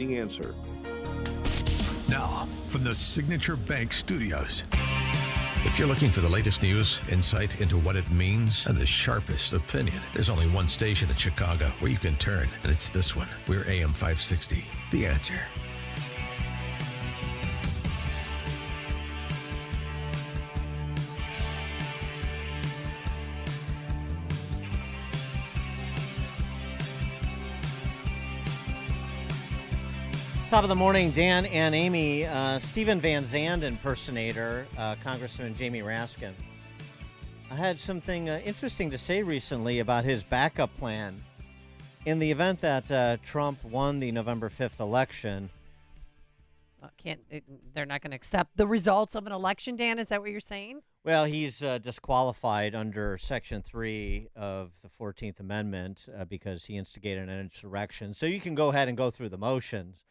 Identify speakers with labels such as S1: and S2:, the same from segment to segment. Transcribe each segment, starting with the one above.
S1: answer.
S2: Now, from the Signature Bank Studios. If you're looking for the latest news, insight into what it means, and the sharpest opinion, there's only one station in Chicago where you can turn, and it's this one. We're AM 560, The Answer.
S3: Top of the morning, Dan and Amy. Stephen Van Zandt impersonator, Congressman Jamie Raskin. I had something interesting to say recently about his backup plan. In the event that Trump won the November 5th election.
S4: They're not going to accept the results of an election, Dan? Is that what you're saying?
S3: Well, he's disqualified under Section 3 of the 14th Amendment because he instigated an insurrection. So you can go ahead and go through the motions.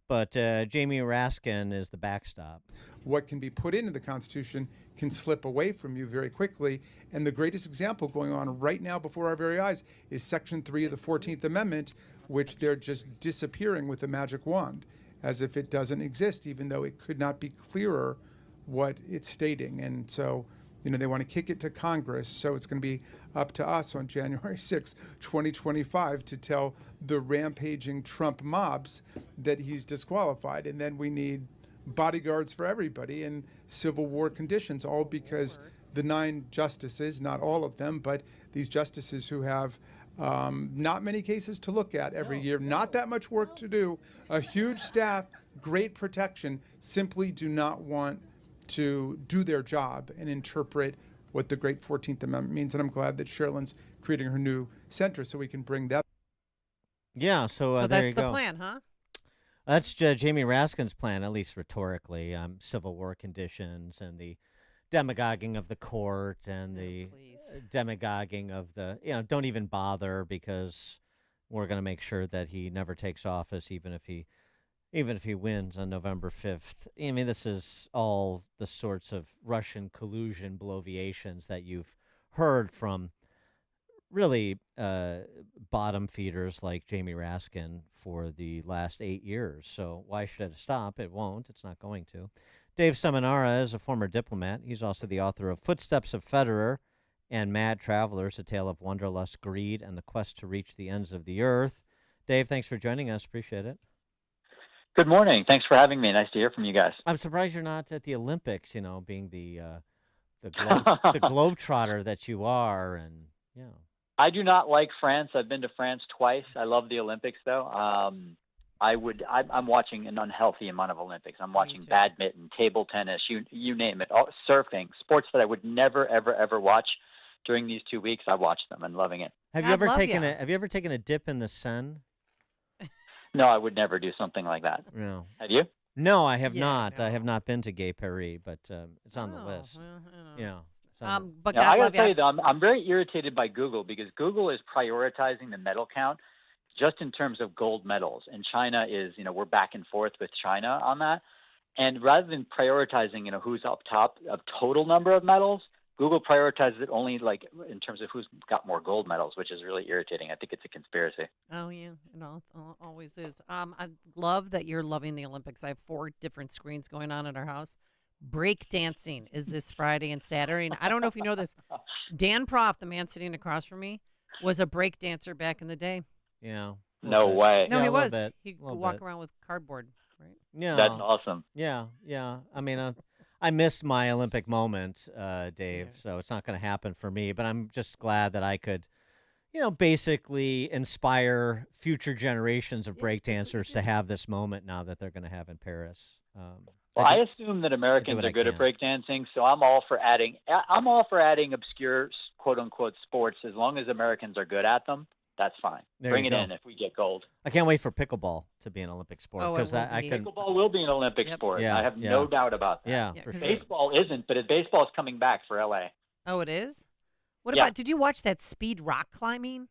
S3: But Jamie Raskin is the backstop.
S5: What can be put into the Constitution can slip away from you very quickly. And the greatest example going on right now before our very eyes is Section 3 of the 14th Amendment, which they're just disappearing with a magic wand, as if it doesn't exist, even though it could not be clearer what it's stating. And so, they want to kick it to Congress. So it's going to be up to us on January 6, 2025, to tell the rampaging Trump mobs that he's disqualified. And then we need bodyguards for everybody in Civil War conditions, all because the 9 justices, not all of them, but these justices who have not many cases to look at every year, not that much work to do, a huge staff, great protection, simply do not want to do their job and interpret what the great 14th Amendment means. And I'm glad that Sherilyn's creating her new center so we can bring that.
S3: Yeah, so there
S4: that's
S3: you
S4: the
S3: go.
S4: plan, huh?
S3: That's Jamie Raskin's plan, at least rhetorically. Civil War conditions and the demagoguing of the court and the demagoguing of the, don't even bother because we're going to make sure that he never takes office, even if he wins on November 5th. I mean, this is all the sorts of Russian collusion bloviations that you've heard from really bottom feeders like Jamie Raskin for the last 8 years. So why should it stop? It won't. It's not going to. Dave Seminara is a former diplomat. He's also the author of Footsteps of Federer and Mad Travelers, A Tale of Wanderlust, Greed, and the Quest to Reach the Ends of the Earth. Dave, thanks for joining us. Appreciate it.
S6: Good morning. Thanks for having me. Nice to hear from you guys.
S3: I'm surprised you're not at the Olympics, being the globetrotter that you are, and
S6: I do not like France. I've been to France twice. I love the Olympics, though. I'm watching an unhealthy amount of Olympics. I'm watching badminton, table tennis, you name it, surfing, sports that I would never, ever, ever watch during these 2 weeks. I watched them and loving it.
S3: Have you ever taken a dip in the Seine?
S6: No, I would never do something like that.
S3: No.
S6: Have you?
S3: No, I have not.
S4: No.
S3: I have not been to Gay Paris, but it's on the list.
S4: Well,
S6: But God, I got to tell you, though, I'm very irritated by Google because Google is prioritizing the medal count just in terms of gold medals. And China is, we're back and forth with China on that. And rather than prioritizing, who's up top of total number of medals, Google prioritizes it only like in terms of who's got more gold medals, which is really irritating. I think it's a conspiracy.
S4: Oh, yeah. It always is. I love that you're loving the Olympics. I have 4 different screens going on at our house. Break dancing is this Friday and Saturday. And I don't know if you know this. Dan Proft, the man sitting across from me, was a break dancer back in the day.
S3: Yeah.
S6: No way.
S4: No,
S3: Yeah,
S4: he
S3: a little
S4: was.
S3: bit,
S4: He'd
S3: little
S4: walk
S3: bit.
S4: around with cardboard, right?
S3: Yeah.
S6: That's awesome.
S3: Yeah. I mean, I missed my Olympic moment, Dave, so it's not going to happen for me. But I'm just glad that I could, basically inspire future generations of breakdancers to have this moment now that they're going to have in Paris.
S6: Well, I assume that Americans are good at breakdancing, so I'm all for adding obscure quote unquote sports as long as Americans are good at them. That's fine. Bring it in if we get gold.
S3: I can't wait for pickleball to be an Olympic sport because
S6: pickleball will be an Olympic sport.
S3: Yeah,
S6: I have no doubt about that.
S3: Yeah, for sure.
S6: Baseball isn't, but baseball is coming back for LA.
S4: Oh, it is? What about, did you watch that speed rock climbing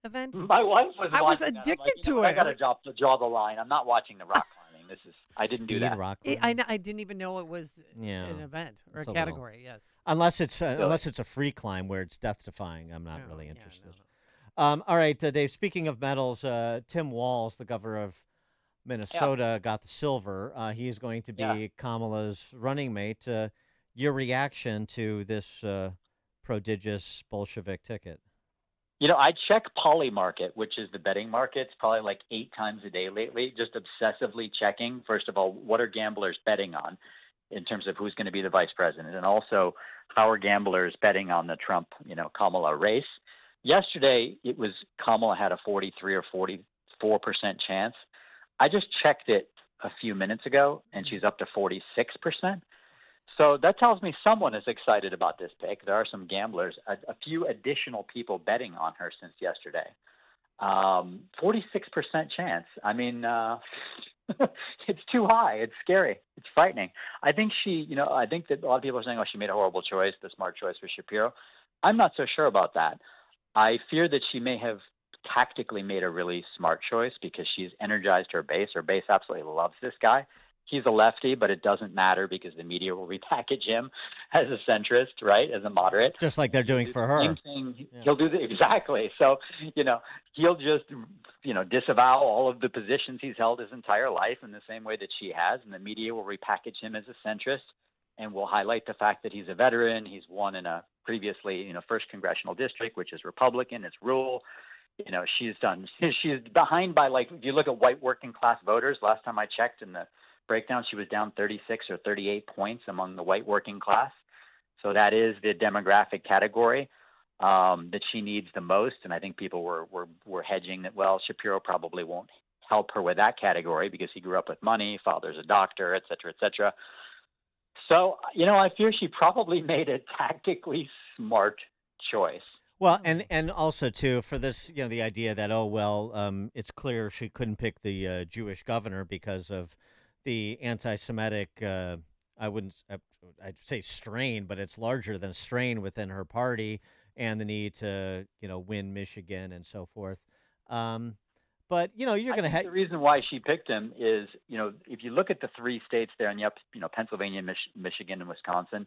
S4: event?
S6: My wife was
S4: I was
S6: watching that.
S4: addicted
S6: I'm like,
S4: to
S6: I
S4: it.
S6: got to draw the line. I'm not watching the rock climbing. I didn't do that.
S3: Rock
S4: I didn't even know it was an event or
S3: it's
S4: a category. Yes.
S3: Unless it's a free climb where it's death defying, I'm not really interested. All right, Dave. Speaking of medals, Tim Walz, the governor of Minnesota got the silver. He is going to be Kamala's running mate. Your reaction to this prodigious Bolshevik ticket?
S6: I check Polymarket, which is the betting markets, probably like 8 times a day lately, just obsessively checking, first of all, what are gamblers betting on in terms of who's going to be the vice president, and also how are gamblers betting on the Trump, Kamala race. Yesterday, it was Kamala had a 43 or 44% chance. I just checked it a few minutes ago, and she's up to 46%. So that tells me someone is excited about this pick. There are some gamblers, a few additional people betting on her since yesterday. 46% chance. I mean, it's too high. It's scary. It's frightening. I think I think that a lot of people are saying, oh, she made a horrible choice, the smart choice for Shapiro. I'm not so sure about that. I fear that she may have tactically made a really smart choice because she's energized her base. Her base absolutely loves this guy. He's a lefty, but it doesn't matter because the media will repackage him as a centrist, right, as a moderate.
S3: Just like they're doing for her.
S6: Same thing. Yeah. He'll do exactly. So, he'll just, disavow all of the positions he's held his entire life in the same way that she has, and the media will repackage him as a centrist and will highlight the fact that he's a veteran. He's won in a previously, first congressional district, which is Republican. It's rural. She's behind by, like, if you look at white working class voters, last time I checked in the breakdown, she was down 36 or 38 points among the white working class. So that is the demographic category that she needs the most. And I think people were hedging that, well, Shapiro probably won't help her with that category because he grew up with money, father's a doctor, et cetera, et cetera. So, I fear she probably made a tactically smart choice.
S3: Well, and also, too, for this, the idea that, it's clear she couldn't pick the Jewish governor because of the anti-Semitic, I'd say strain, but it's larger than strain within her party, and the need to, win Michigan and so forth. But, you're going to have...
S6: The reason why she picked him is, if you look at the 3 states there, and Pennsylvania, Michigan, and Wisconsin,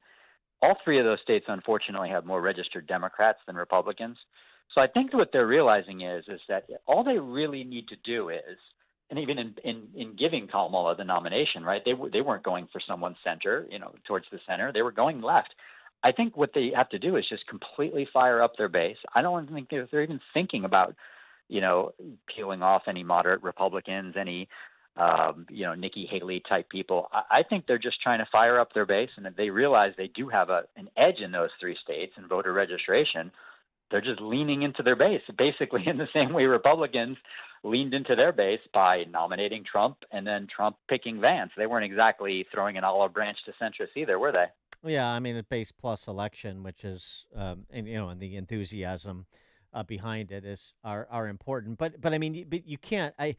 S6: all 3 of those states, unfortunately, have more registered Democrats than Republicans. So I think what they're realizing is that all they really need to do is, and even in giving Kamala the nomination, right, they weren't going for someone center, towards the center. They were going left. I think what they have to do is just completely fire up their base. I don't think they're even thinking about, peeling off any moderate Republicans, any, Nikki Haley type people. I think they're just trying to fire up their base, and if they realize they do have an edge in those 3 states in voter registration, they're just leaning into their base, basically in the same way Republicans leaned into their base by nominating Trump and then Trump picking Vance. They weren't exactly throwing an olive branch to centrists either, were they?
S3: Yeah, I mean, a base plus election, which is, and the enthusiasm behind it are important. But I mean, but you can't. I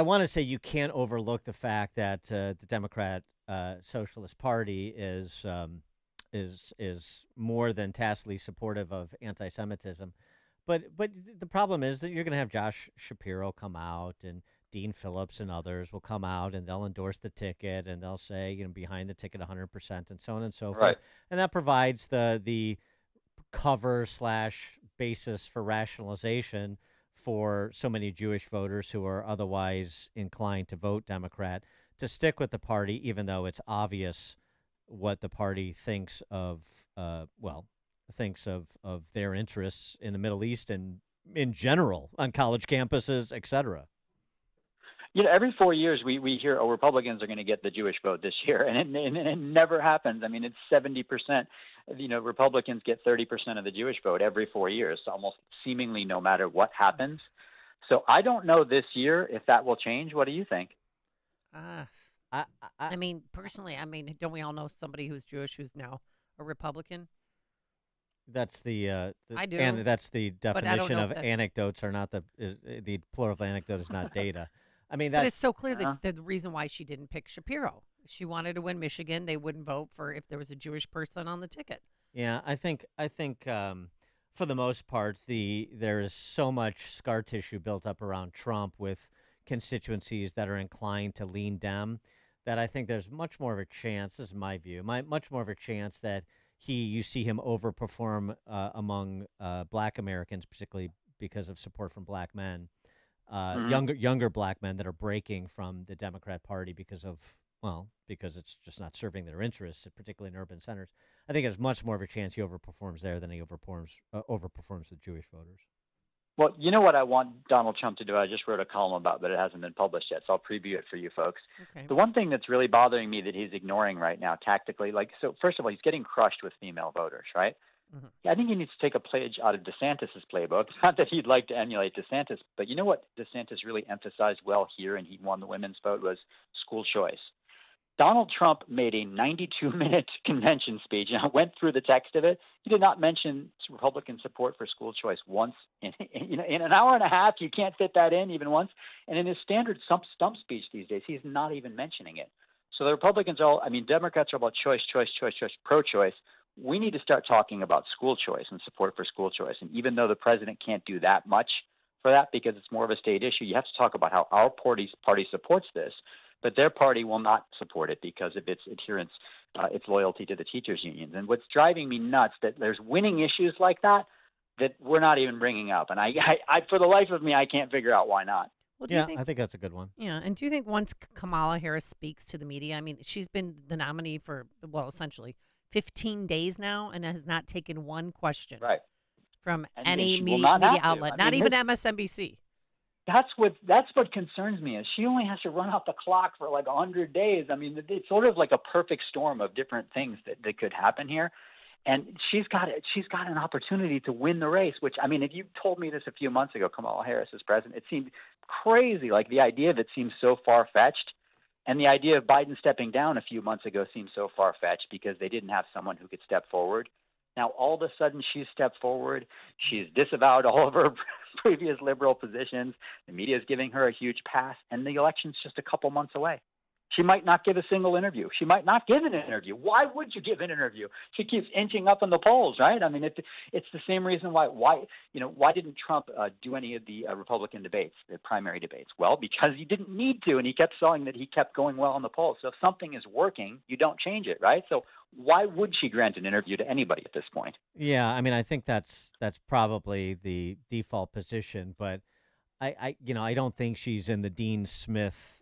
S3: want to say you can't overlook the fact that the Democrat Socialist Party is more than tacitly supportive of anti-Semitism. But the problem is that you're going to have Josh Shapiro come out, and Dean Phillips and others will come out, and they'll endorse the ticket, and they'll say, behind the ticket 100%, and so on and so forth.
S6: Right.
S3: And that provides the cover / basis for rationalization for so many Jewish voters who are otherwise inclined to vote Democrat to stick with the party, even though it's obvious what the party thinks of their interests in the Middle East and in general on college campuses, et cetera.
S6: Every 4 years we hear, Republicans are going to get the Jewish vote this year, and it never happens. I mean, it's 70%. Republicans get 30% of the Jewish vote every 4 years, almost seemingly no matter what happens. So I don't know this year if that will change. What do you think?
S4: I mean, personally, don't we all know somebody who's Jewish who's now a Republican?
S3: That's the
S4: I do,
S3: and that's the definition of anecdotes are not the plural of anecdote is not data. I mean,
S4: but it's so clear that the reason why she didn't pick Shapiro. She wanted to win Michigan. They wouldn't vote for if there was a Jewish person on the ticket.
S3: Yeah, I think for the most part, there is so much scar tissue built up around Trump with constituencies that are inclined to lean Dem that I think there's much more of a chance, this is my view, much more of a chance that you see him overperform among Black Americans, particularly because of support from Black men. younger black men that are breaking from the Democrat Party because it's just not serving their interests, particularly in urban centers. I think there's much more of a chance he overperforms there than he overperforms with Jewish voters.
S6: Well, you know what I want Donald Trump to do? I just wrote a column about, but it hasn't been published yet, so I'll preview it for you folks.
S4: Okay.
S6: The one thing that's really bothering me that he's ignoring right now tactically, so first of all, he's getting crushed with female voters, right? Mm-hmm. I think he needs to take a page out of DeSantis' playbook. Not that he'd like to emulate DeSantis, but you know what DeSantis really emphasized well here, and he won the women's vote, was school choice. Donald Trump made a 92-minute convention speech, and I went through the text of it. He did not mention Republican support for school choice once. In an hour and a half, you can't fit that in even once. And in his standard stump speech these days, he's not even mentioning it. So the Republicans Democrats are about choice, pro-choice. We need to start talking about school choice and support for school choice. And even though the president can't do that much for that because it's more of a state issue, you have to talk about how our party supports this. But their party will not support it because of its adherence, its loyalty to the teachers' unions. And what's driving me nuts that there's winning issues like that we're not even bringing up. And I for the life of me, I can't figure out why not.
S4: Well,
S3: I think that's a good one.
S4: Yeah, and do you think once Kamala Harris speaks to the media, I mean, she's been the nominee for, essentially 15 days now and has not taken one question from any media outlet, not even MSNBC.
S6: That's what concerns me is she only has to run out the clock for like 100 days. I mean, it's sort of like a perfect storm of different things that could happen here. And she's got an opportunity to win the race, which, I mean, if you told me this a few months ago, Kamala Harris is president, it seemed crazy. Like the idea of it seems so far-fetched. And the idea of Biden stepping down a few months ago seemed so far-fetched because they didn't have someone who could step forward. Now, all of a sudden, she's stepped forward. She's disavowed all of her previous liberal positions. The media is giving her a huge pass, and the election's just a couple months away. She might not give a single interview. She might not give an interview. Why would you give an interview? She keeps inching up in the polls, right? I mean, it's the same reason why didn't Trump do any of the Republican debates, the primary debates? Well, because he didn't need to, and he kept saying that he kept going well in the polls. So if something is working, you don't change it, right? So why would she grant an interview to anybody at this point?
S3: Yeah, I mean, I think that's probably the default position, but I don't think she's in the Dean Smith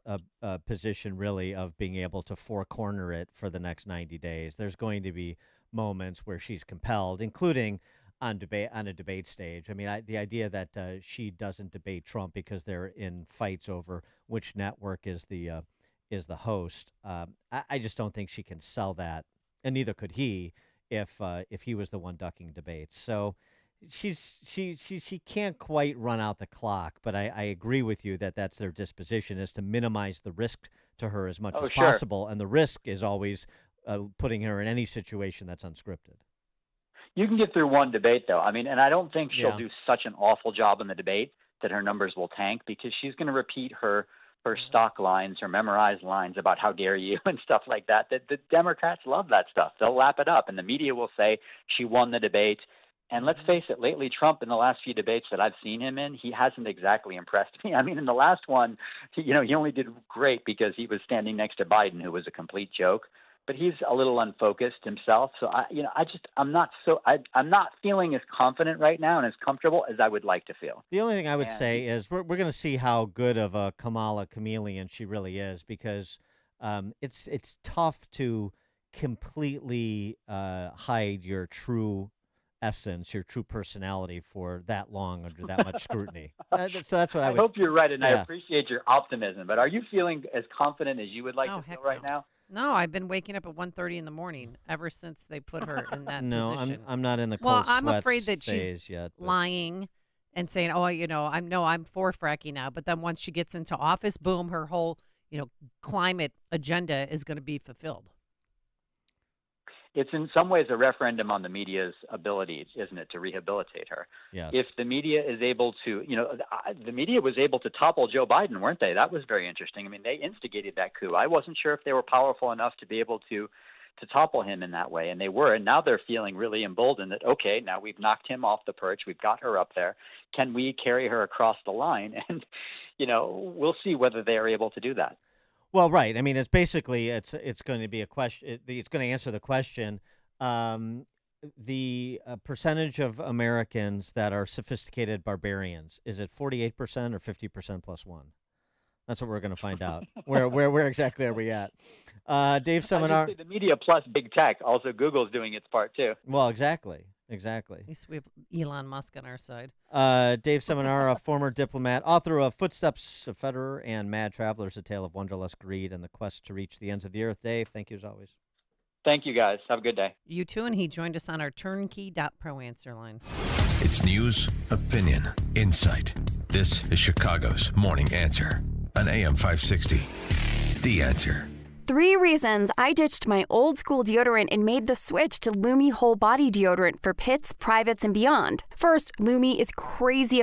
S3: position really of being able to four-corner it for the next 90 days. There's going to be moments where she's compelled, including on a debate stage. I mean, the idea that she doesn't debate Trump because they're in fights over which network is the host. I just don't think she can sell that, and neither could he if he was the one ducking debates. So she can't quite run out the clock, but I agree with you that that's their disposition, is to minimize the risk to her as much as possible, and the risk is always putting her in any situation that's unscripted.
S6: You can get through one debate, though. I mean, and I don't think she'll do such an awful job in the debate that her numbers will tank, because she's going to repeat her stock lines, her memorized lines about how dare you and stuff like that. The Democrats love that stuff. They'll lap it up, and the media will say she won the debate. And let's face it, lately Trump, in the last few debates that I've seen him in, he hasn't exactly impressed me. I mean, in the last one, he only did great because he was standing next to Biden, who was a complete joke. But he's a little unfocused himself. So I'm not feeling as confident right now and as comfortable as I would like to feel.
S3: The only thing I would say is we're going to see how good of a Kamala chameleon she really is, because it's tough to completely hide your true essence, your true personality for that long under that much scrutiny. So that's what I would.
S6: I hope you're right, and I appreciate your optimism. But are you feeling as confident as you would like to feel right now?
S4: No, I've been waking up at 1:30 in the morning ever since they put her in that position.
S3: I'm not in the cold sweats
S4: I'm afraid that she's
S3: yet,
S4: lying and saying, I'm for fracking now. But then once she gets into office, boom, her whole climate agenda is going to be fulfilled.
S6: It's in some ways a referendum on the media's abilities, isn't it, to rehabilitate her?
S3: Yes.
S6: If the media is able to, the media was able to topple Joe Biden, weren't they? That was very interesting. I mean, they instigated that coup. I wasn't sure if they were powerful enough to be able to topple him in that way, and they were. And now they're feeling really emboldened that, okay, now we've knocked him off the perch. We've got her up there. Can we carry her across the line? And, we'll see whether they are able to do that.
S3: Well, right. I mean, it's basically it's going to be a question. It's going to answer the question: the percentage of Americans that are sophisticated barbarians, is it 48% or 50% plus one? That's what we're going to find out. Where exactly are we at? Dave Seminara.
S6: The media plus big tech. Also, Google's doing its part too.
S3: Well, exactly.
S4: At least we have Elon Musk on our side.
S3: Dave Seminara, former diplomat, author of Footsteps of Federer and Mad Travelers, A Tale of Wanderlust Greed and the Quest to Reach the Ends of the Earth. Dave, thank you as always.
S6: Thank you, guys. Have a good day.
S4: You too, and he joined us on our turnkey.pro answer line.
S2: It's news, opinion, insight. This is Chicago's Morning Answer on AM 560. The Answer.
S1: 3 reasons I ditched my old school deodorant and made the switch to Lumi Whole Body Deodorant for pits, privates, and beyond. First, Lumi is crazy